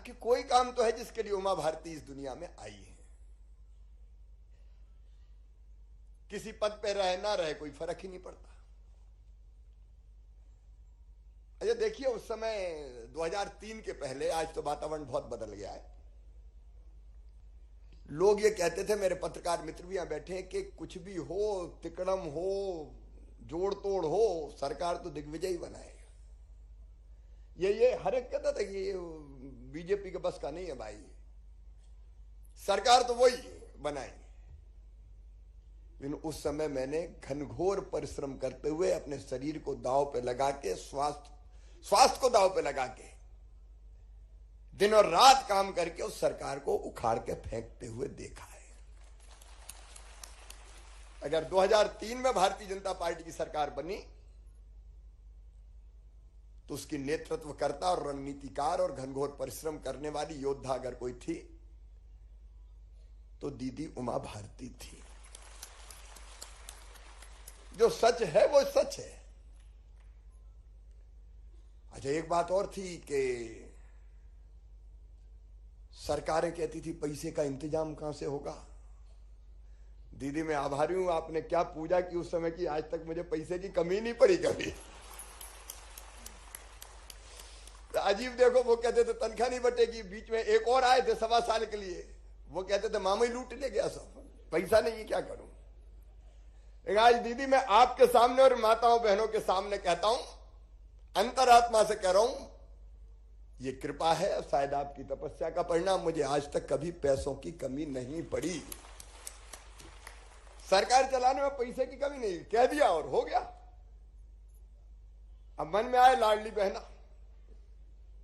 आखिर कोई काम तो है जिसके लिए उमा भारती इस दुनिया में आई है। किसी पद पे रहे ना रहे कोई फर्क ही नहीं पड़ता। अच्छा देखिए, उस समय 2003 के पहले, आज तो वातावरण बहुत बदल गया है, लोग ये कहते थे, मेरे पत्रकार मित्र भी यहां बैठे हैं, कि कुछ भी हो, तिकड़म हो, जोड़ तोड़ हो, सरकार तो दिग्विजय ही बनाएगा। ये हर एक कहता था कि ये बीजेपी के बस का नहीं है भाई, सरकार तो वही बनाएंगे। लेकिन उस समय मैंने घनघोर परिश्रम करते हुए अपने शरीर को दांव पे लगा के, स्वास्थ्य को दांव पे लगा के, दिन और रात काम करके उस सरकार को उखाड़ के फेंकते हुए देखा है। अगर 2003 में भारतीय जनता पार्टी की सरकार बनी तो उसकी नेतृत्वकर्ता और रणनीतिकार और घनघोर परिश्रम करने वाली योद्धा अगर कोई थी तो दीदी उमा भारती थी। जो सच है वो सच है। अच्छा, एक बात और थी कि सरकारें कहती थी पैसे का इंतजाम कहां से होगा। दीदी मैं आभारी हूं, आपने क्या पूजा की उस समय की, आज तक मुझे पैसे की कमी नहीं पड़ी कभी। तो अजीब देखो, वो कहते थे तनख्वाह नहीं बटेगी, बीच में एक और आए थे 1.25 साल के लिए, वो कहते थे मामा ही लूट ले गया सब, पैसा नहीं है क्या करूं। आज दीदी मैं आपके सामने और माताओं बहनों के सामने कहता हूं, अंतरात्मा से कह रहा हूं, ये कृपा है, शायद आपकी तपस्या का परिणाम, मुझे आज तक कभी पैसों की कमी नहीं पड़ी। सरकार चलाने में पैसे की कमी नहीं, कह दिया और हो गया। अब मन में आए लाडली बहना,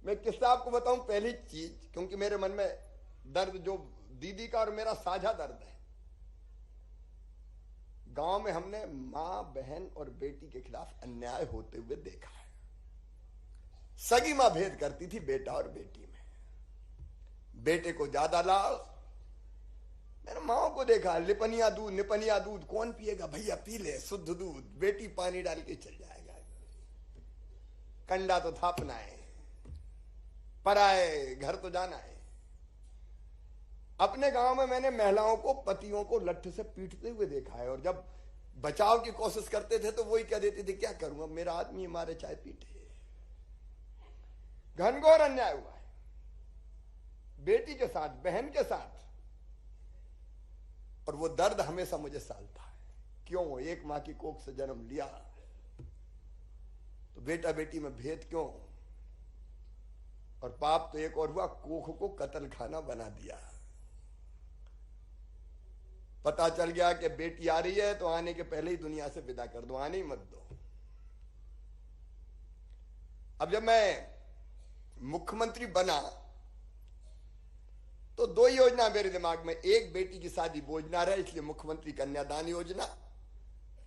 मैं किस्सा आपको बताऊं। पहली चीज, क्योंकि मेरे मन में दर्द जो दीदी का और मेरा साझा दर्द है, गांव में हमने मां बहन और बेटी के खिलाफ अन्याय होते हुए देखा है। सगी मां भेद करती थी बेटा और बेटी में, बेटे को ज्यादा लाल। मैंने माओ को देखा, निपनिया दूध कौन पिएगा भैया, पी ले शुद्ध दूध, बेटी पानी डाल के चल जाएगा। कंडा तो थापना है, पराए घर तो जाना है। अपने गांव में मैंने महिलाओं को, पतियों को लट्ठ से पीटते हुए देखा है, और जब बचाव की कोशिश करते थे तो वही कह देती थी क्या करूं, अब मेरा आदमी हमारे चाय पीटे। घनघोर अन्याय हुआ है बेटी के साथ, बहन के साथ, और वो दर्द हमेशा मुझे सालता है। क्यों? एक मां की कोख से जन्म लिया तो बेटा बेटी में भेद क्यों? और पाप तो एक और हुआ, कोख को कत्ल खाना बना दिया। पता चल गया कि बेटी आ रही है तो आने के पहले ही दुनिया से विदा कर दो, आने ही मत दो। अब जब मैं मुख्यमंत्री बना तो 2 योजना मेरे दिमाग में, एक बेटी की शादी योजना रहे इसलिए मुख्यमंत्री कन्यादान योजना,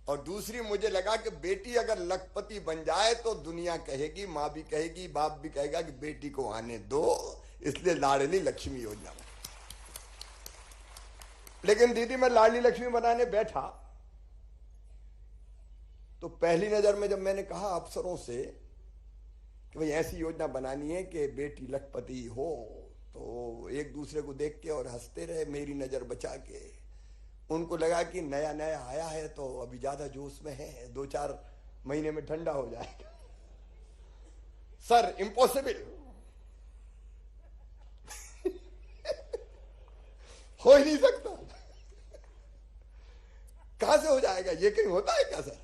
और दूसरी मुझे लगा कि बेटी अगर लखपति बन जाए तो दुनिया कहेगी, मां भी कहेगी, बाप भी कहेगा कि बेटी को आने दो, इसलिए लाडली लक्ष्मी योजना। लेकिन दीदी मैं लाडली लक्ष्मी बनाने बैठा तो पहली नजर में जब मैंने कहा अफसरों से कि भाई ऐसी योजना बनानी है कि बेटी लखपति हो, तो एक दूसरे को देख के और हंसते रहे, मेरी नजर बचा के। उनको लगा कि नया नया आया है तो अभी ज्यादा जोश में है, 2-4 महीने में ठंडा हो जाएगा। सर इम्पॉसिबल, हो ही नहीं सकता। कहां से हो जाएगा, ये कहीं होता है क्या सर?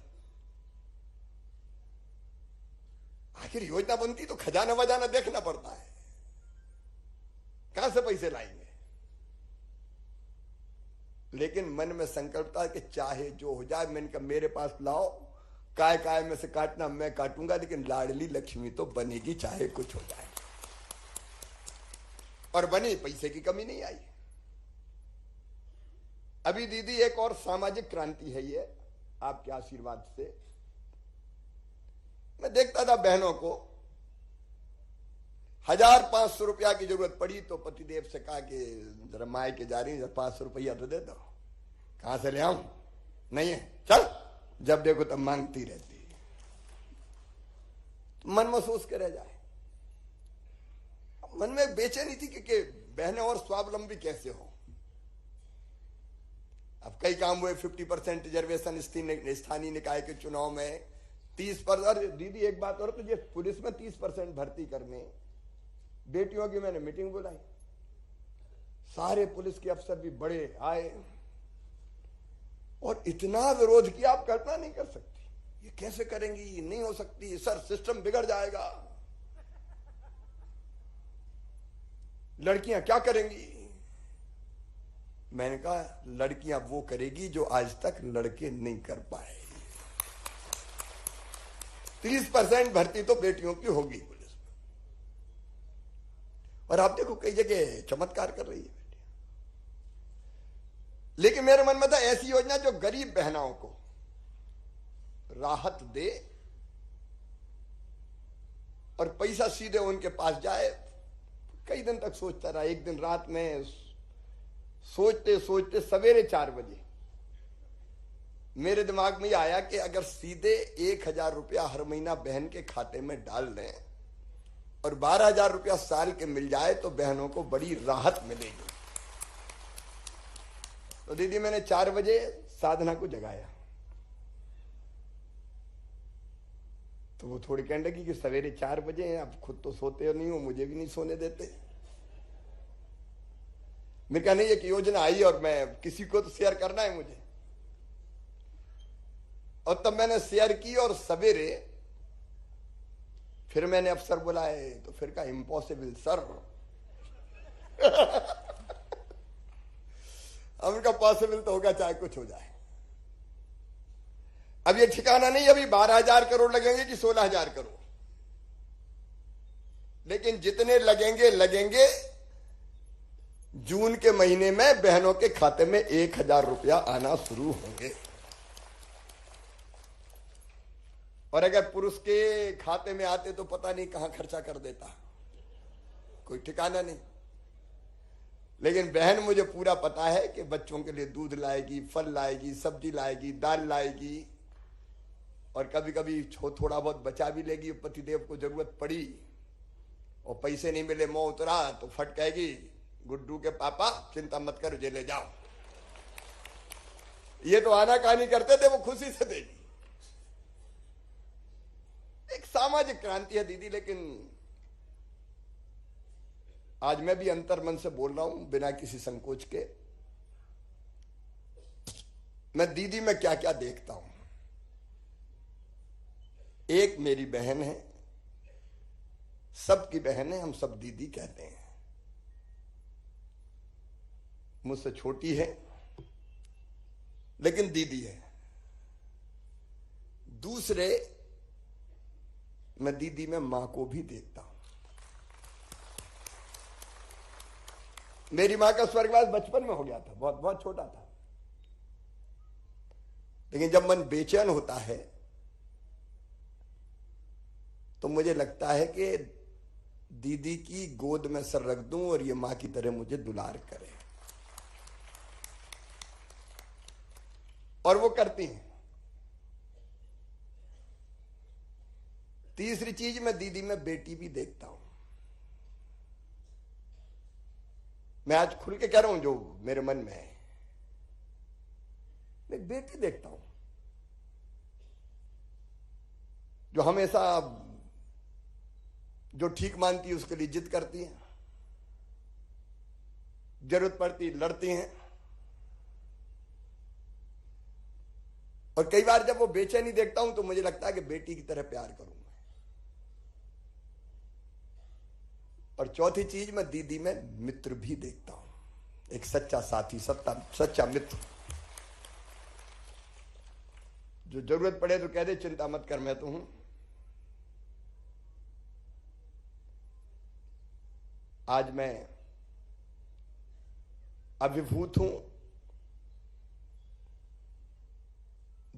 आखिर योजना बनती तो खजाना वजाना देखना पड़ता है, कहां से पैसे लाएंगे। लेकिन मन में संकल्प था कि चाहे जो हो जाए, मैंने कहा मेरे पास लाओ, काय काय में से काटना मैं काटूंगा, लेकिन लाडली लक्ष्मी तो बनेगी चाहे कुछ हो जाए। और बनी, पैसे की कमी नहीं आई। अभी दीदी एक और सामाजिक क्रांति है ये, आपके आशीर्वाद से। मैं देखता था बहनों को 1500 रुपया की जरूरत पड़ी तो पतिदेव से कहा कि जरा माए के जा रही है, 500 रुपया तो दे दो। कहां से ले आऊं? नहीं है, चल। जब देखो तब मांगती रहती है, तो मन महसूस के रह जाए। मन में बेचैनी थी कि बहनें और स्वावलंबी कैसे हो। अब कई काम हुए, 50% रिजर्वेशन स्थानीय निकाय के चुनाव में 30%। दीदी एक बात और, तुझे पुलिस में 30% भर्ती करने, बेटियों की मैंने मीटिंग बुलाई, सारे पुलिस के अफसर भी बड़े आए और इतना विरोध किया, आप कल्पना नहीं कर सकती, ये कैसे करेंगी, ये नहीं हो सकती सर, सिस्टम बिगड़ जाएगा, लड़कियां क्या करेंगी। मैंने कहा लड़कियां वो करेगी जो आज तक लड़के नहीं कर पाए। 30% भर्ती तो बेटियों की होगी पुलिस में, और आप देखो कई जगह चमत्कार कर रही है बेटियां। लेकिन मेरे मन में था ऐसी योजना जो गरीब बहनाओं को राहत दे और पैसा सीधे उनके पास जाए। कई दिन तक सोचता रहा, एक दिन रात में सोचते सोचते सवेरे 4 बजे मेरे दिमाग में यह आया कि अगर सीधे 1000 रुपया हर महीना बहन के खाते में डाल दें और 12,000 रुपया साल के मिल जाए तो बहनों को बड़ी राहत मिलेगी। तो दीदी मैंने 4 बजे साधना को जगाया, तो वो थोड़ी कहने लगी कि सवेरे 4 बजे हैं, अब खुद तो सोते नहीं हो, मुझे भी नहीं सोने देते। मैं कहा नहीं, एक योजना आई और मैं किसी को तो शेयर करना है मुझे। और तब मैंने शेयर की और सवेरे फिर मैंने अफसर बुलाए, तो फिर कहा इम्पॉसिबल सर। अब उनका पॉसिबल तो होगा चाहे कुछ हो जाए। अब ये ठिकाना नहीं अभी 12,000 करोड़ लगेंगे कि 16,000 करोड़, लेकिन जितने लगेंगे जून के महीने में बहनों के खाते में 1,000 रुपया आना शुरू होंगे। और अगर पुरुष के खाते में आते तो पता नहीं कहां खर्चा कर देता, कोई ठिकाना नहीं। लेकिन बहन मुझे पूरा पता है कि बच्चों के लिए दूध लाएगी, फल लाएगी, सब्जी लाएगी, दाल लाएगी, और कभी कभी थोड़ा बहुत बचा भी लेगी। पतिदेव को जरूरत पड़ी और पैसे नहीं मिले, मुंह उतरा तो फट कहेगी गुड्डू के पापा चिंता मत कर, मुझे ले जाओ। ये तो आनाकानी करते थे, वो खुशी से देगी। एक सामाजिक क्रांति है दीदी। लेकिन आज मैं भी अंतर्मन से बोल रहा हूं, बिना किसी संकोच के। मैं दीदी में क्या क्या देखता हूं। एक मेरी बहन है, सबकी बहन है, हम सब दीदी कहते हैं। मुझसे छोटी है लेकिन दीदी है। दूसरे, मैं दीदी में मां को भी देखता हूं। मेरी मां का स्वर्गवास बचपन में हो गया था, बहुत बहुत छोटा था। लेकिन जब मन बेचैन होता है तो मुझे लगता है कि दीदी की गोद में सर रख दूं और ये मां की तरह मुझे दुलार करे, और वो करती हैं। तीसरी चीज, मैं दीदी में बेटी भी देखता हूं। मैं आज खुल के कह रहा हूं जो मेरे मन में है। मैं बेटी देखता हूं जो हमेशा जो ठीक मानती है उसके लिए जिद करती है, जरूरत पड़ती लड़ती हैं। और कई बार जब वो बेचैनी देखता हूं तो मुझे लगता है कि बेटी की तरह प्यार करूंगा। और चौथी चीज, मैं दीदी में मित्र भी देखता हूं, एक सच्चा साथी, सच्चा मित्र, जो जरूरत पड़े तो कह दे चिंता मत कर, मैं तो हूं। आज मैं अभिभूत हूं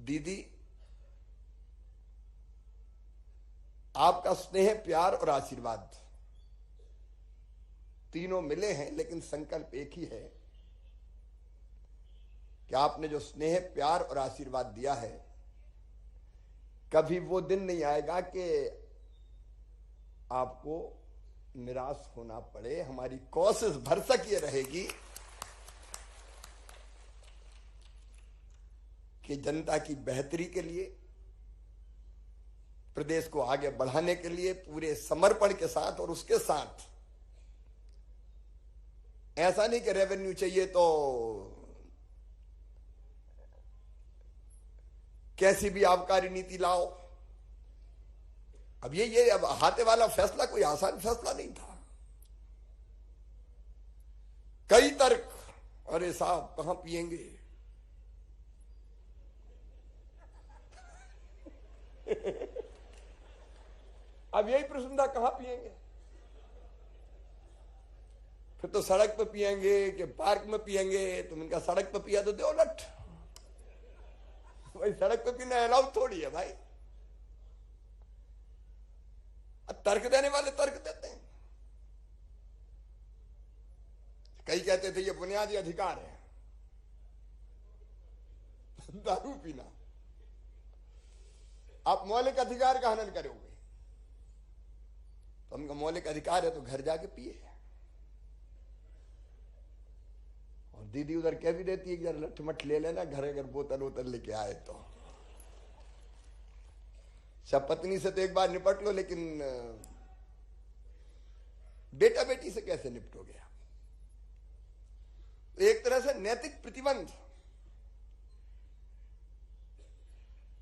दीदी, आपका स्नेह, प्यार और आशीर्वाद तीनों मिले हैं, लेकिन संकल्प एक ही है कि आपने जो स्नेह, प्यार और आशीर्वाद दिया है, कभी वो दिन नहीं आएगा कि आपको निराश होना पड़े, हमारी कोशिश भरसक ये रहेगी कि जनता की बेहतरी के लिए, प्रदेश को आगे बढ़ाने के लिए पूरे समर्पण के साथ, और उसके साथ ऐसा नहीं कि रेवेन्यू चाहिए तो कैसी भी आबकारी नीति लाओ। अब ये अब हाथे वाला फैसला कोई आसान फैसला नहीं था। कई तर्क, अरे साहब कहां पिएंगे, अब यही प्रश्न था, कहां पिएंगे? फिर तो सड़क पे पिएंगे कि पार्क में पिएंगे। तुम इनका सड़क पे पिया तो दो लट, भाई सड़क पे पीना अलाउ थोड़ी है भाई। तर्क देने वाले तर्क देते हैं। कई कहते थे ये बुनियादी अधिकार है दारू पीना, आप मौलिक अधिकार का हनन करोगे। तो उनका मौलिक अधिकार है तो घर जाके पिए। और दीदी उधर कह भी देती है कि यार लठमठ ले लेना, घर अगर बोतल वोतल लेके आए तो। सब पत्नी से तो एक बार निपट लो, लेकिन बेटा बेटी से कैसे निपटोगे आप? एक तरह से नैतिक प्रतिबंध।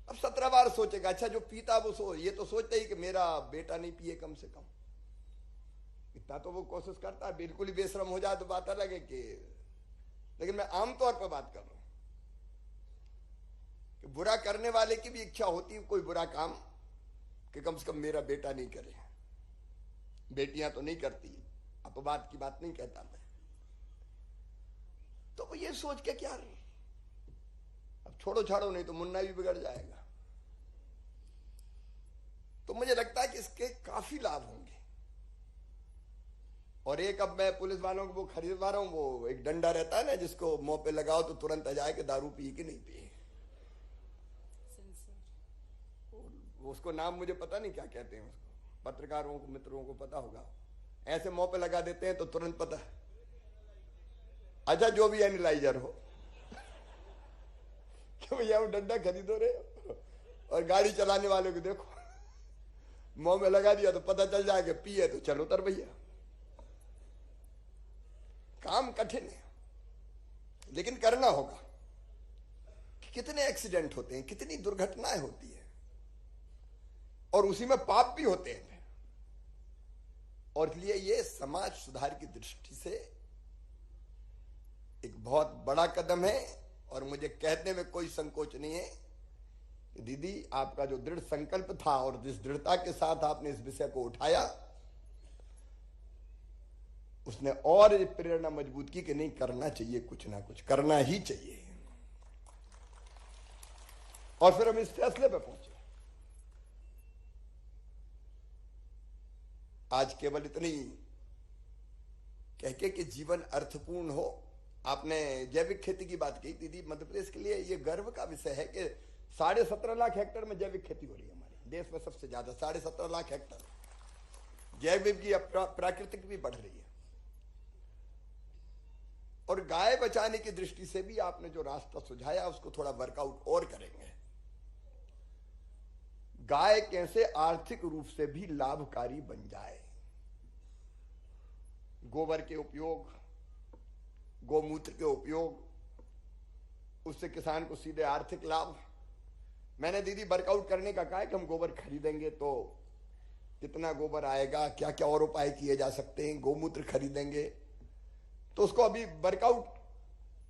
अब 17 बार सोचेगा, अच्छा जो पीता वो ये तो सोचता ही कि मेरा बेटा नहीं पिए कम से कम, इतना तो वो कोशिश करता है। बिल्कुल ही बेशरम हो जाए तो बात अलग है कि, लेकिन मैं आमतौर पर बात कर रहा हूं कि बुरा करने वाले की भी इच्छा होती है कोई बुरा काम कि कम से कम मेरा बेटा नहीं करे। बेटियां तो नहीं करती, अपवाद की बात नहीं कहता मैं। तो वो ये सोच के क्या रही, अब छोड़ो छाड़ो, नहीं तो मुन्ना भी बिगड़ जाएगा। तो मुझे लगता है कि इसके काफी लाभ होंगे। और एक, अब मैं पुलिस वालों को वो खरीदवा रहा हूं, वो एक डंडा रहता है ना जिसको मुंह पे लगाओ तो तुरंत आ जाए कि दारू पी कि नहीं पी। उसको नाम मुझे पता नहीं क्या कहते हैं उसको, पत्रकारों को मित्रों को पता होगा। ऐसे मुंह पे लगा देते हैं तो तुरंत पता। अच्छा जो भी एनालाइजर हो कि भैया वो डंडा खरीदो रे, और गाड़ी चलाने वाले को देखो मुंह में लगा दिया तो पता चल जाए कि पिए तो चलो उतर भैया। काम कठिन है लेकिन करना होगा। कितने एक्सीडेंट होते हैं, कितनी दुर्घटनाएं होती है, और उसी में पाप भी होते हैं। और इसलिए ये समाज सुधार की दृष्टि से एक बहुत बड़ा कदम है। और मुझे कहने में कोई संकोच नहीं है कि दीदी आपका जो दृढ़ संकल्प था और जिस दृढ़ता के साथ आपने इस विषय को उठाया, उसने और प्रेरणा मजबूत की कि नहीं करना चाहिए, कुछ ना कुछ करना ही चाहिए। और फिर हम इस फैसले पर पहुंचे। आज केवल इतनी कह के कि जीवन अर्थपूर्ण हो। आपने जैविक खेती की बात की दीदी, मध्य प्रदेश के लिए ये गर्व का विषय है कि 17.5 लाख हेक्टेयर में जैविक खेती हो रही है हमारे देश में, सबसे ज्यादा 17.5 लाख हेक्टेयर। जैविक की प्राकृतिक भी बढ़ रही है। और गाय बचाने की दृष्टि से भी आपने जो रास्ता सुझाया उसको थोड़ा वर्कआउट और करेंगे। गाय कैसे आर्थिक रूप से भी लाभकारी बन जाए। गोबर के उपयोग, गोमूत्र के उपयोग, उससे किसान को सीधे आर्थिक लाभ। मैंने दीदी वर्कआउट करने का कहा है कि हम गोबर खरीदेंगे तो कितना गोबर आएगा, क्या क्या और उपाय किए जा सकते हैं। गोमूत्र खरीदेंगे तो उसको अभी वर्कआउट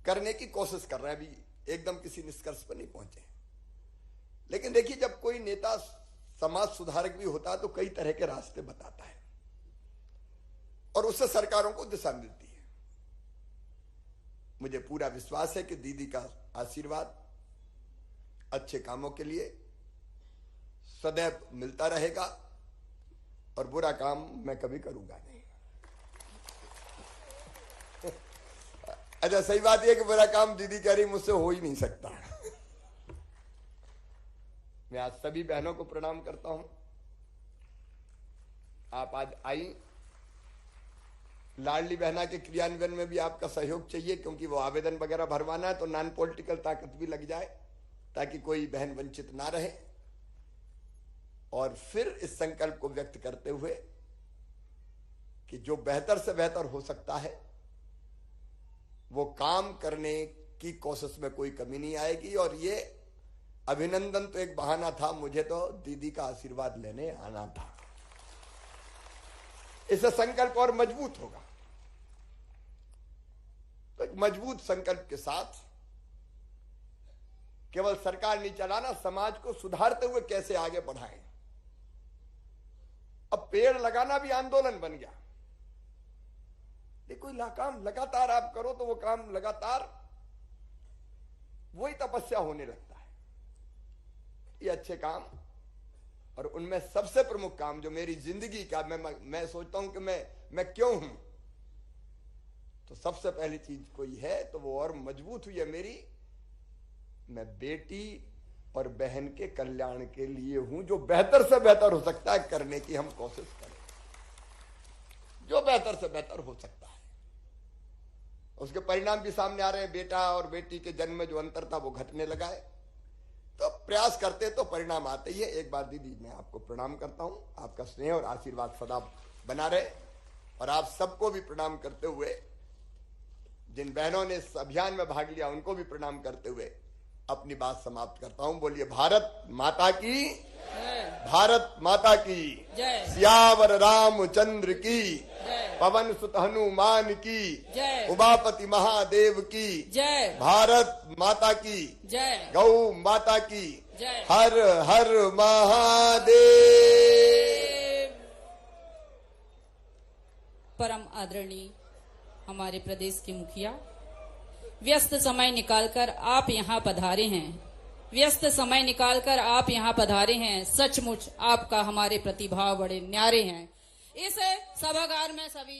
करने की कोशिश कर रहे हैं। अभी एकदम किसी निष्कर्ष पर नहीं पहुंचे। लेकिन देखिए, जब कोई नेता समाज सुधारक भी होता है तो कई तरह के रास्ते बताता है और उससे सरकारों को दिशा मिलती है। मुझे पूरा विश्वास है कि दीदी का आशीर्वाद अच्छे कामों के लिए सदैव मिलता रहेगा और बुरा काम मैं कभी करूंगा नहीं। अच्छा, सही बात यह कि बुरा काम दीदी कह रही मुझसे हो ही नहीं सकता। मैं आज सभी बहनों को प्रणाम करता हूं। आप आज आई लाडली बहना के क्रियान्वयन में भी आपका सहयोग चाहिए, क्योंकि वो आवेदन वगैरह भरवाना है तो नॉन पॉलिटिकल ताकत भी लग जाए ताकि कोई बहन वंचित ना रहे। और फिर इस संकल्प को व्यक्त करते हुए कि जो बेहतर से बेहतर हो सकता है वो काम करने की कोशिश में कोई कमी नहीं आएगी। और ये अभिनंदन तो एक बहाना था, मुझे तो दीदी का आशीर्वाद लेने आना था। इससे संकल्प और मजबूत होगा। तो एक मजबूत संकल्प के साथ केवल सरकार नहीं चलाना, समाज को सुधारते हुए कैसे आगे बढ़ाएं। अब पेड़ लगाना भी आंदोलन बन गया। ये कोई काम लगातार आप करो तो वो काम लगातार वही तपस्या होने लगता है। ये अच्छे काम, और उनमें सबसे प्रमुख काम जो मेरी जिंदगी का मैं सोचता हूं कि मैं क्यों हूं, तो सबसे पहली चीज कोई है तो वो और मजबूत हुई है मेरी। मैं बेटी और बहन के कल्याण के लिए हूं। जो बेहतर से बेहतर हो सकता है करने की हम कोशिश करें, जो बेहतर से बेहतर हो सकता है। उसके परिणाम भी सामने आ रहे हैं। बेटा और बेटी के जन्म में जो अंतर था वो घटने लगा है। तो प्रयास करते तो परिणाम आते ही है। एक बार दीदी मैं आपको प्रणाम करता हूं, आपका स्नेह और आशीर्वाद सदा बना रहे। और आप सबको भी प्रणाम करते हुए, जिन बहनों ने इस अभियान में भाग लिया उनको भी प्रणाम करते हुए अपनी बात समाप्त करता हूं। बोलिए भारत माता की, भारत माता की जय। सियावर रामचंद्र की, पवन सुत हनुमान की जय। उमापति महादेव की जय। भारत माता की जय। गौ माता की जय। हर हर महादेव। परम आदरणीय हमारे प्रदेश के मुखिया, व्यस्त समय निकालकर आप यहाँ पधारे हैं, व्यस्त समय निकालकर आप यहाँ पधारे हैं। सचमुच आपका हमारे प्रतिभाव बड़े न्यारे हैं। इस सभागार में सभी